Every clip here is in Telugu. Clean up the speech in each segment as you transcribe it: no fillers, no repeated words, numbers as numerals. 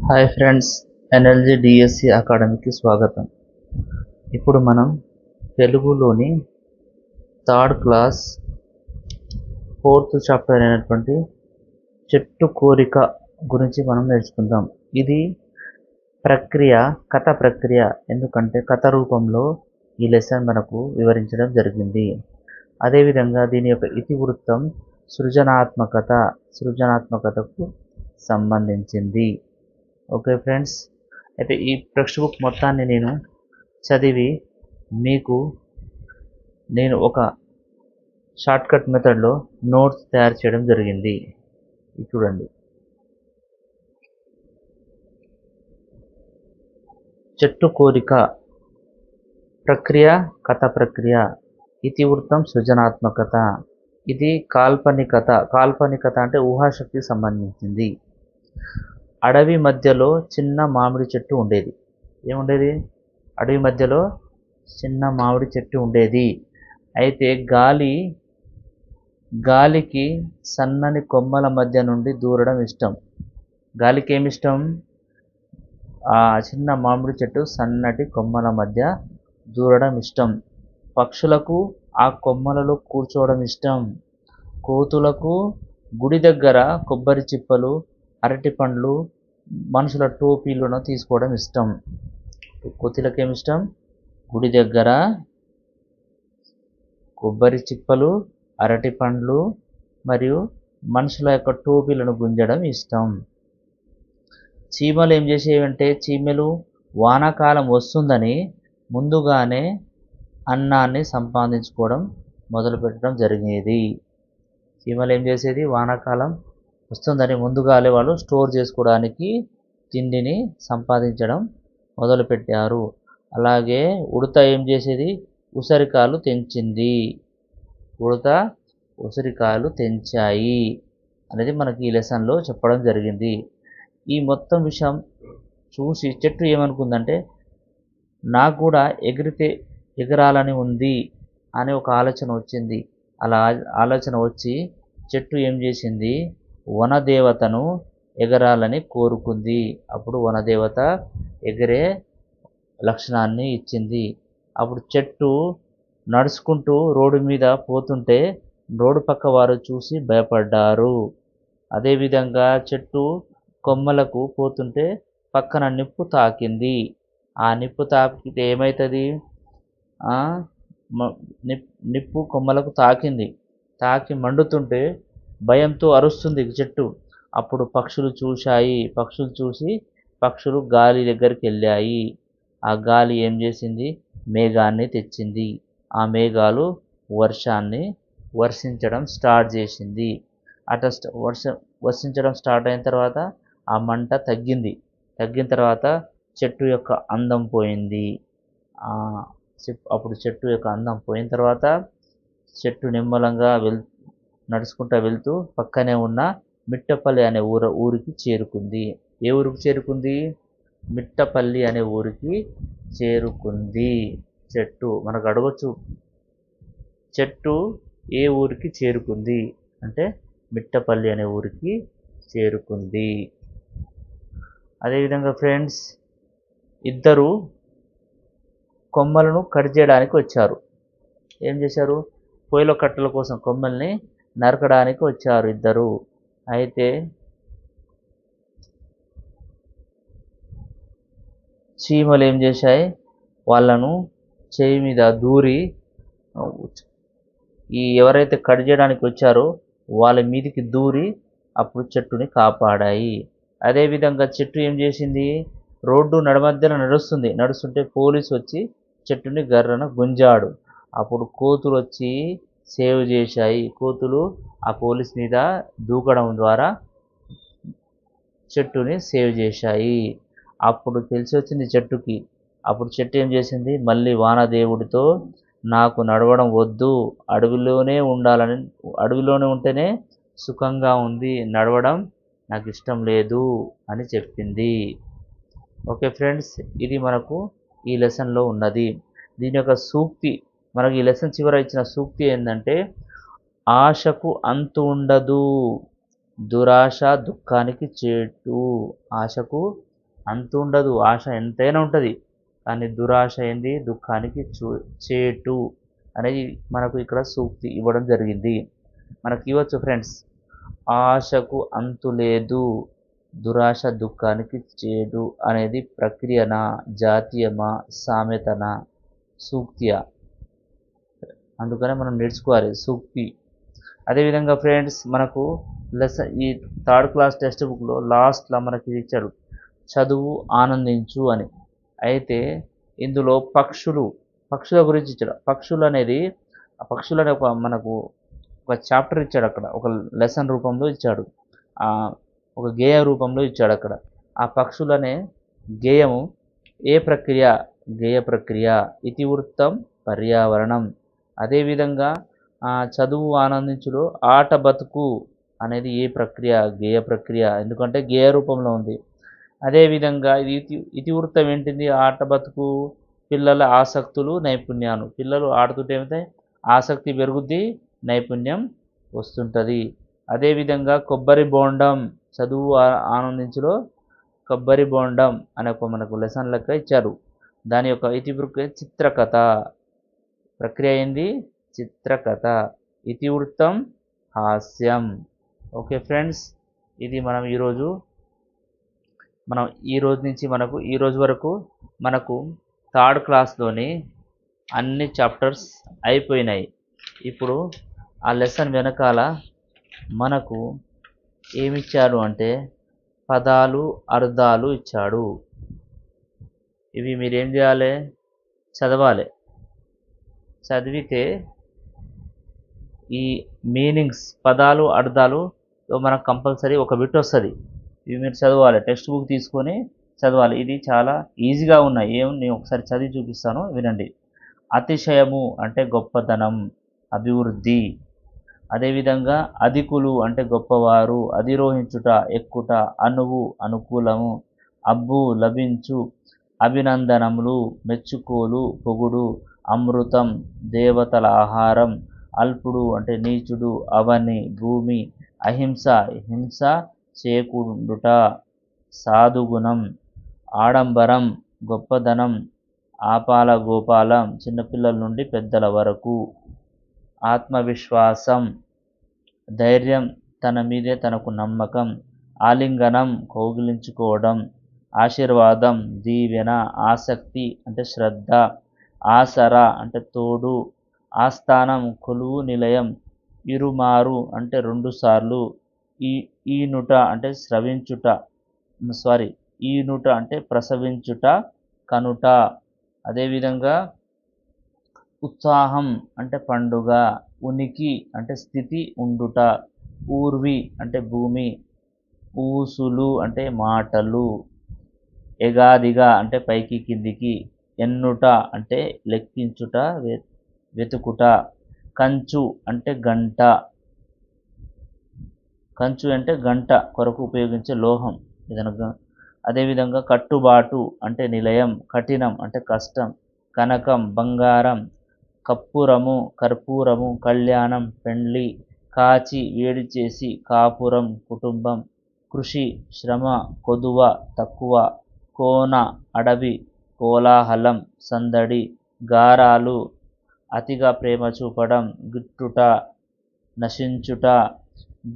హాయ్ ఫ్రెండ్స్, ఎన్ఎల్జీ డిఎస్సి అకాడమీకి స్వాగతం. ఇప్పుడు మనం తెలుగులోని థర్డ్ క్లాస్ 4th చాప్టర్ అయినటువంటి చెట్టు కోరిక గురించి మనం నేర్చుకుందాం. ఇది కథ ప్రక్రియ, ఎందుకంటే కథ రూపంలో ఈ లెసన్ మనకు వివరించడం జరిగింది. అదేవిధంగా దీని యొక్క ఇతివృత్తం సృజనాత్మకతకు సంబంధించింది. ఓకే ఫ్రెండ్స్, అయితే ఈ టెక్స్ట్ బుక్ మొత్తాన్ని నేను చదివి మీకు నేను ఒక షార్ట్కట్ మెథడ్లో నోట్స్ తయారు చేయడం జరిగింది. ఇది చూడండి. చెట్టు కోరిక ప్రక్రియ, కథ ప్రక్రియ, ఇతివృత్తం సృజనాత్మకత. ఇది కాల్పనికత అంటే ఊహాశక్తికి సంబంధించింది. అడవి మధ్యలో చిన్న మామిడి చెట్టు ఉండేది. ఏముండేది? అడవి మధ్యలో చిన్న మామిడి చెట్టు ఉండేది. అయితే గాలికి సన్నని కొమ్మల మధ్య నుండి దూరడం ఇష్టం. గాలికి ఏమిష్టం? ఆ చిన్న మామిడి చెట్టు సన్నటి కొమ్మల మధ్య దూరడం ఇష్టం. పక్షులకు ఆ కొమ్మలలో కూర్చోవడం ఇష్టం. కోతులకు గుడి దగ్గర కొబ్బరి చిప్పలు, అరటి పండ్లు, మనుషుల టోపీలను తీసుకోవడం ఇష్టం. కోతులకు ఏమిష్టం? గుడి దగ్గర కొబ్బరి చిప్పలు, అరటి పండ్లు మరియు మనుషుల యొక్క టోపీలను గుంజడం ఇష్టం. చీమలు ఏం చేసేవంటే, చీమలు వానాకాలం వస్తుందని ముందుగానే అన్నాన్ని సంపాదించుకోవడం మొదలుపెట్టడం జరిగేది. చీమలు ఏం చేసేది? వానాకాలం వస్తుందని ముందుగానే వాళ్ళు స్టోర్ చేసుకోవడానికి తిండిని సంపాదించడం మొదలుపెట్టారు. అలాగే ఉడత ఏం చేసేది? ఉసిరికాయలు తెంచింది. ఉసిరికాయలు తెంచాయి అనేది మనకి ఈ లెసన్లో చెప్పడం జరిగింది. ఈ మొత్తం విషయం చూసి చెట్టు ఏమనుకుందంటే, నాకు కూడా ఎగరాలని ఉంది అనే ఒక ఆలోచన వచ్చింది. అలా ఆలోచన వచ్చి చెట్టు ఏం చేసింది? వనదేవతను ఎగరాలని కోరుకుంది. అప్పుడు వనదేవత ఎగిరే లక్షణాన్ని ఇచ్చింది. అప్పుడు చెట్టు నడుచుకుంటూ రోడ్డు మీద పోతుంటే రోడ్డు పక్క వారు చూసి భయపడ్డారు. అదేవిధంగా చెట్టు కొమ్మలకు పోతుంటే పక్కన నిప్పు తాకింది. ఆ నిప్పు తాకితే ఏమవుతుంది? నిప్పు కొమ్మలకు తాకింది. తాకి మండుతుంటే భయంతో అరుస్తుంది చెట్టు. అప్పుడు పక్షులు చూసి పక్షులు గాలి దగ్గరికి వెళ్ళాయి. ఆ గాలి ఏం చేసింది? మేఘాన్ని తెచ్చింది. ఆ మేఘాలు వర్షాన్ని వర్షించడం స్టార్ట్ చేసింది. అట్లా వర్షించడం స్టార్ట్ అయిన తర్వాత ఆ మంట తగ్గిన తర్వాత చెట్టు యొక్క అందం పోయింది. అప్పుడు చెట్టు యొక్క అందం పోయిన తర్వాత చెట్టు నిమ్మలంగా నడుచుకుంటూ వెళ్తూ పక్కనే ఉన్న మిట్టపల్లి అనే ఊరికి చేరుకుంది. ఏ ఊరికి చేరుకుంది? మిట్టపల్లి అనే ఊరికి చేరుకుంది. చెట్టు మనకు అడగొచ్చు, చెట్టు ఏ ఊరికి చేరుకుంది అంటే మిట్టపల్లి అనే ఊరికి చేరుకుంది. అదేవిధంగా ఫ్రెండ్స్, ఇద్దరు కొమ్మలను కట్ చేయడానికి వచ్చారు. ఏం చేశారు? పొయ్యిలో కట్టెల కోసం కొమ్మల్ని నరకడానికి వచ్చారు ఇద్దరు. అయితే చీమలు ఏం చేశాయి? వాళ్ళను చేయి మీద దూరి ఎవరైతే కట్ చేయడానికి వచ్చారో వాళ్ళ మీదికి దూరి అప్పుడు చెట్టుని కాపాడాయి. అదేవిధంగా చెట్టు ఏం చేసింది? రోడ్డు నడుమధ్యన నడుస్తుంటే పోలీసు వచ్చి చెట్టుని గర్రన గుంజాడు. అప్పుడు కోతులు వచ్చి సేవ్ చేశాయి. కోతులు ఆ పోలీస్ మీద దూకడం ద్వారా చెట్టుని సేవ్ చేశాయి. అప్పుడు తెలిసి వచ్చింది చెట్టుకి. అప్పుడు చెట్టు ఏం చేసింది? మళ్ళీ వానదేవుడితో, నాకు నడవడం వద్దు, అడవిలోనే ఉంటేనే సుఖంగా ఉంది, నడవడం నాకు ఇష్టం లేదు అని చెప్పింది. ఓకే ఫ్రెండ్స్, ఇది మనకు ఈ లెసన్లో ఉన్నది. దీని యొక్క సూక్తి, మనకు ఈ లెసన్ చివర ఇచ్చిన సూక్తి ఏంటంటే, ఆశకు అంతు ఉండదు, దురాశ దుఃఖానికి చేటు. ఆశకు అంతు ఉండదు. ఆశ ఎంతైనా ఉంటుంది. కానీ దురాశ ఏంది దుఃఖానికి చేటు అనేది మనకు ఇక్కడ సూక్తి ఇవ్వడం జరిగింది. మనకి ఇవ్వచ్చు ఫ్రెండ్స్. ఆశకు అంతు లేదు, దురాశ దుఃఖానికి చేటు అనేది ప్రక్రియనా, జాతీయమా, సామెతనా, సూక్తియా? అందుకనే మనం నేర్చుకోవాలి సూక్తి. అదేవిధంగా ఫ్రెండ్స్ మనకు ఈ థర్డ్ క్లాస్ టెక్స్ట్ బుక్లో లాస్ట్లో మనకి ఇది ఇచ్చాడు, చదువు ఆనందించు అని. అయితే ఇందులో పక్షుల గురించి ఇచ్చాడు. పక్షులు అనేది ఆ పక్షులు అనే మనకు ఒక చాప్టర్ ఇచ్చాడు అక్కడ, ఒక లెసన్ రూపంలో ఇచ్చాడు, ఒక గేయ రూపంలో ఇచ్చాడు అక్కడ. ఆ పక్షులనే గేయము ఏ ప్రక్రియ? గేయ ప్రక్రియ. ఇతివృత్తం, పర్యావరణం. అదేవిధంగా చదువు ఆనందించులో ఆట బతుకు అనేది ఏ ప్రక్రియ? గేయ ప్రక్రియ. ఎందుకంటే గేయ రూపంలో ఉంది. అదేవిధంగా ఇతివృత్తం ఏంటిది? ఆట బతుకు పిల్లల ఆసక్తులు, నైపుణ్యాలు. పిల్లలు ఆడుతుంటే ఏమవుతాయి? ఆసక్తి పెరుగుద్ది, నైపుణ్యం వస్తుంటుంది. అదేవిధంగా కొబ్బరి బోండం, చదువు ఆనందించులో కొబ్బరి బోండం అనే ఒక మనకు లెసన్ లెక్క ఇచ్చారు. దాని యొక్క ఇతివృత్తం చిత్రకథ. ప్రక్రియ ఏంది? చిత్రకథ. ఇతివృత్తం హాస్యం. ఓకే ఫ్రెండ్స్, ఇది మనం ఈ రోజు నుంచి ఈ రోజు వరకు మనకు థర్డ్ క్లాస్లోని అన్ని చాప్టర్స్ అయిపోయినాయి. ఇప్పుడు ఆ లెసన్ వెనకాల మనకు ఏమిచ్చాడు అంటే పదాలు, అర్థాలు ఇచ్చాడు. ఇవి మీరేం చేయాలి? చదవాలి. చదివితే ఈ మీనింగ్స్, పదాలు, అర్థాలు మనకు కంపల్సరీ ఒక బిట్ వస్తుంది. ఇవి మీరు చదవాలి. టెక్స్ట్ బుక్ తీసుకొని చదవాలి. ఇది చాలా ఈజీగా ఉన్నాయి. నేను ఒకసారి చదివి చూపిస్తాను, వినండి. అతిశయము అంటే గొప్పతనం, అభివృద్ధి. అదేవిధంగా అధికులు అంటే గొప్పవారు, అధిరోహించుట, ఎక్కుట, అనువు, అనుకూలము, అబ్బు, లభించు, అభినందనములు, మెచ్చుకోలు, పొగుడు, అమృతం, దేవతల ఆహారం, అల్పుడు అంటే నీచుడు, అవని, భూమి, అహింస, హింస చేకుండుట, సాధుగుణం, ఆడంబరం, గొప్పదనం, ఆపాల గోపాలం, చిన్నపిల్లల నుండి పెద్దల వరకు, ఆత్మవిశ్వాసం, ధైర్యం, తన మీదే తనకు నమ్మకం, ఆలింగనం, కౌగిలించుకోవడం, ఆశీర్వాదం, దీవెన, ఆసక్తి అంటే శ్రద్ధ, ఆసరా అంటే తోడు, ఆస్థానం, కొలువు నిలయం, ఇరుమారు అంటే రెండుసార్లు, ఈనుట అంటే ఈనుట అంటే ప్రసవించుట, కనుట. అదేవిధంగా ఉత్సాహం అంటే పండుగ, ఉనికి అంటే స్థితి, ఉండుట, ఊర్వి అంటే భూమి, ఊసులు అంటే మాటలు, ఎగాదిగా అంటే పైకి కిందికి, ఎన్నుట అంటే లెక్కించుట, వెతుకుట, కంచు అంటే గంట. కంచు అంటే గంట కొరకు ఉపయోగించే లోహం. అదేవిధంగా కట్టుబాటు అంటే నిలయం, కఠినం అంటే కష్టం, కనకం బంగారం, కర్పూరము కళ్యాణం, పెండ్లి, కాచి వేడి చేసి, కాపురం కుటుంబం, కృషి శ్రమ, కొదువ తక్కువ, కోన అడవి, కోలాహలం సందడి, గారాలు అతిగా ప్రేమ చూపడం, గిట్టుట నశించుట,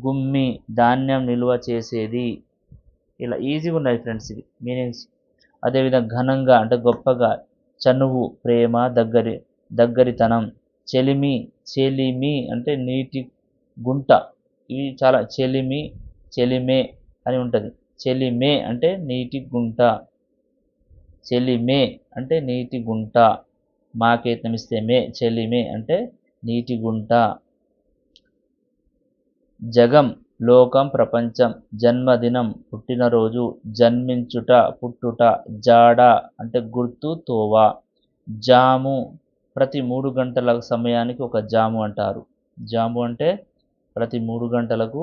గుమ్మి ధాన్యం నిల్వ చేసేది. ఇలా ఈజీగా ఉన్నాయి ఫ్రెండ్స్ ఇవి మీనింగ్స్. అదేవిధంగా ఘనంగా అంటే గొప్పగా, చనువు ప్రేమ, దగ్గరితనం, చెలిమి అంటే నీటి గుంట. ఇవి చాలా చెలిమే అని ఉంటుంది. చెలిమే అంటే నీటి గుంట, చెలిమే అంటే నీటి గుంట, మాకేతమిస్తే చెలిమే అంటే నీటి గుంట. జగం లోకం, ప్రపంచం, జన్మదినం పుట్టినరోజు, జన్మించుట పుట్టుట, జాడ అంటే గుర్తు, తోవ, జాము ప్రతి 3 గంటల సమయానికి ఒక జాము అంటారు. జాము అంటే ప్రతి 3 గంటలకు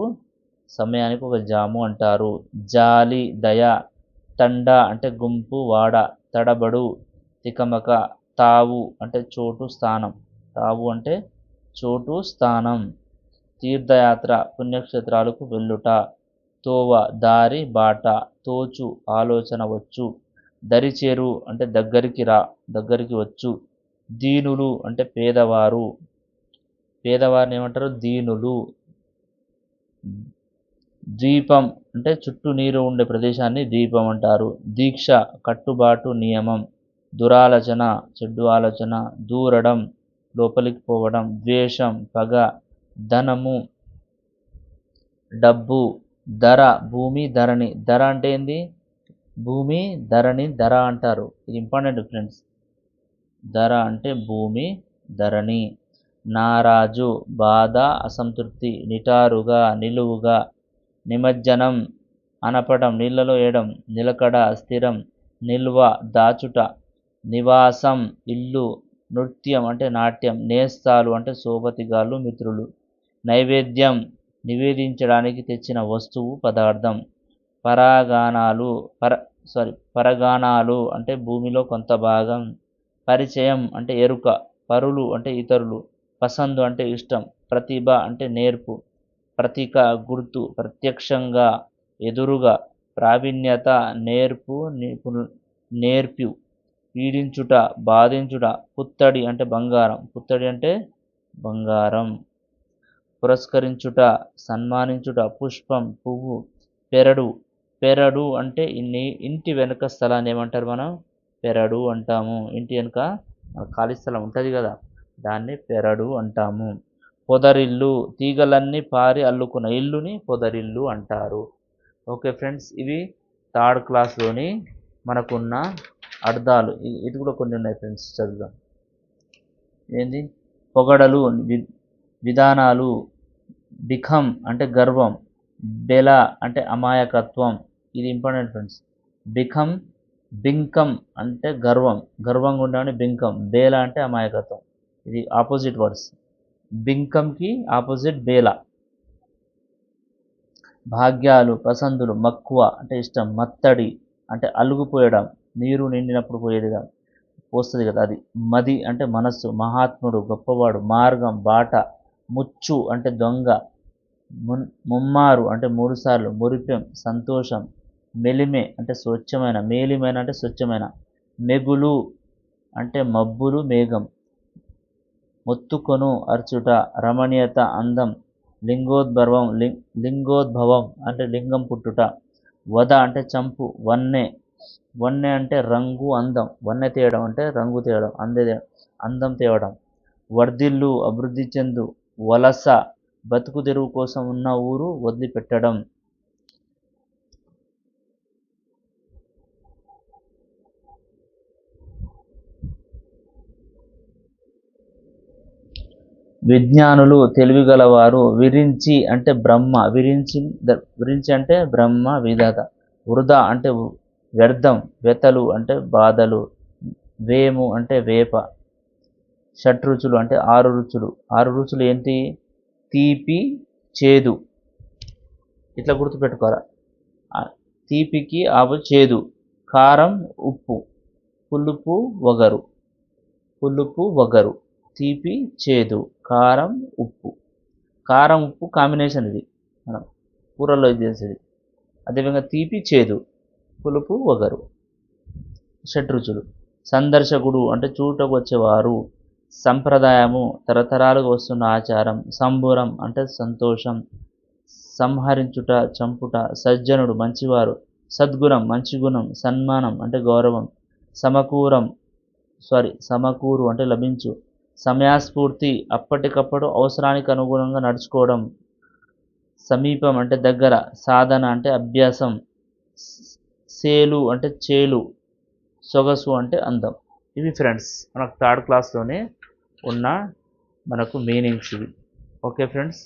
సమయానికి ఒక జాము అంటారు. జాలి దయ, తండ అంటే గుంపు, వాడ, తడబడు, తికమక, తావు అంటే చోటు, స్థానం. తావు అంటే చోటు, స్థానం. తీర్థయాత్ర పుణ్యక్షేత్రాలకు వెళ్ళుట, తోవ దారి బాట, తోచు ఆలోచన వచ్చు, దరిచేరు అంటే దగ్గరికి రా, దగ్గరికి వచ్చు, దీనులు అంటే పేదవారు, పేదవారిని ఏమంటారు దీనులు, ద్వీపం అంటే చుట్టూ నీరు ఉండే ప్రదేశాన్ని ద్వీపం అంటారు, దీక్ష కట్టుబాటు నియమం, దురాలోచన చెడ్డు ఆలోచన, దూరడం లోపలికి పోవడం, ద్వేషం పగ, ధనము డబ్బు, ధర భూమి ధరణి, ధర అంటే ఏంది భూమి, ధరణి ధర అంటారు, ఇది ఇంపార్టెంట్ ఫ్రెండ్స్, ధర అంటే భూమి ధరణి, నారాజు బాధ అసంతృప్తి, నిటారుగా నిలువుగా, నిమజ్జనం అనపడం నీళ్ళలో వేయడం, నిలకడ స్థిరం, నిల్వ దాచుట, నివాసం ఇల్లు, నృత్యం అంటే నాట్యం, నేస్తాలు అంటే సోబతిగాళ్ళు మిత్రులు, నైవేద్యం నివేదించడానికి తెచ్చిన వస్తువు పదార్థం, పరాగాణాలు పరగాణాలు అంటే భూమిలో కొంత భాగం, పరిచయం అంటే ఎరుక, పరులు అంటే ఇతరులు, పసందు అంటే ఇష్టం, ప్రతిభ అంటే నేర్పు, ప్రతీక గుర్తు, ప్రత్యక్షంగా ఎదురుగా, ప్రావీణ్యత నేర్పు నేర్పు, పీడించుట బాధించుట, పుత్తడి అంటే బంగారం, పుత్తడి అంటే బంగారం, పురస్కరించుట సన్మానించుట, పుష్పం పువ్వు, పెరడు, పెరడు అంటే ఇంటి వెనుక స్థలాన్ని ఏమంటారు మనం పెరడు అంటాము, ఇంటి వెనుక ఖాళీ స్థలం ఉంటుంది కదా దాన్ని పెరడు అంటాము, పొదరిల్లు తీగలన్నీ పారి అల్లుకున్న ఇల్లుని పొదరిల్లు అంటారు. ఓకే ఫ్రెండ్స్, ఇవి థర్డ్ క్లాస్లోని మనకున్న అర్థాలు, ఇది కూడా కొన్ని ఉన్నాయి ఫ్రెండ్స్ చదువుదాం. ఏంది పొగడలు విధానాలు, బిఖం అంటే గర్వం, బెల అంటే అమాయకత్వం, ఇది ఇంపార్టెంట్ ఫ్రెండ్స్, బిఖం బింకం అంటే గర్వం, గర్వంగా ఉండని బింకం, బేల అంటే అమాయకత్వం, ఇది ఆపోజిట్ వర్డ్స్, బింకంకి ఆపోజిట్ బేల, భాగ్యాలు పసందులు, మక్కువ అంటే ఇష్టం, మత్తడి అంటే అలుగుపోయడం, నీరు నిండినప్పుడు పోయేదిగా పోస్తుంది కదా అది, మది అంటే మనస్సు, మహాత్ముడు గొప్పవాడు, మార్గం బాట, ముచ్చు అంటే దొంగ, ముమ్మారు అంటే మూడుసార్లు, మురిపెం సంతోషం, మెలిమె అంటే స్వచ్ఛమైన, మేలిమైన అంటే స్వచ్ఛమైన, మెగులు అంటే మబ్బులు మేఘం, మొత్తుకొను అర్చుట, రమణీయత అందం, లింగోద్భవం అంటే లింగం పుట్టుట, వద అంటే చంపు, వన్నె వన్నె అంటే రంగు అందం, వన్నె తేయడం అంటే రంగు తేయడం అందం తేవడం, వర్ధిల్లు అభివృద్ధి చెందు, వలస బతుకు తెరువు కోసం ఉన్న ఊరు వదిలిపెట్టడం. విజ్ఞానులు తెలివిగలవారు, విరించి అంటే బ్రహ్మ, విరించి అంటే బ్రహ్మ విధాత, వృధా అంటే వ్యర్థం, వెతలు అంటే బాధలు, వేము అంటే వేప, షట్రుచులు అంటే ఆరు రుచులు, ఆరు రుచులు ఏంటి తీపి చేదు, ఇట్లా గుర్తుపెట్టుకోరా, తీపికి ఆవు చేదు, కారం ఉప్పు, పులుపు వగరు, పులుపు వగరు, తీపి చేదు కారం ఉప్పు, కారం ఉప్పు కాంబినేషన్ ఇది మనం కూరల్లో చేసేది, అదేవిధంగా తీపి చేదు పులుపు వగరు, షడ్రుచులు, సందర్శకుడు అంటే చూటకు వచ్చేవారు, సంప్రదాయము తరతరాలుగా వస్తున్న ఆచారం, సంబురం అంటే సంతోషం, సంహరించుట చంపుట, సజ్జనుడు మంచివారు, సద్గుణం మంచి గుణం, సన్మానం అంటే గౌరవం, సమకూరు అంటే లభించు, సమయస్ఫూర్తి అప్పటికప్పుడు అవసరానికి అనుగుణంగా నడుచుకోవడం, సమీపం అంటే దగ్గర, సాధన అంటే అభ్యాసం, సేలు అంటే చేలు, సొగసు అంటే అందం. ఇవి ఫ్రెండ్స్ మనకు థర్డ్ క్లాస్లోనే ఉన్న మనకు మీనింగ్స్ ఇవి. Okay friends.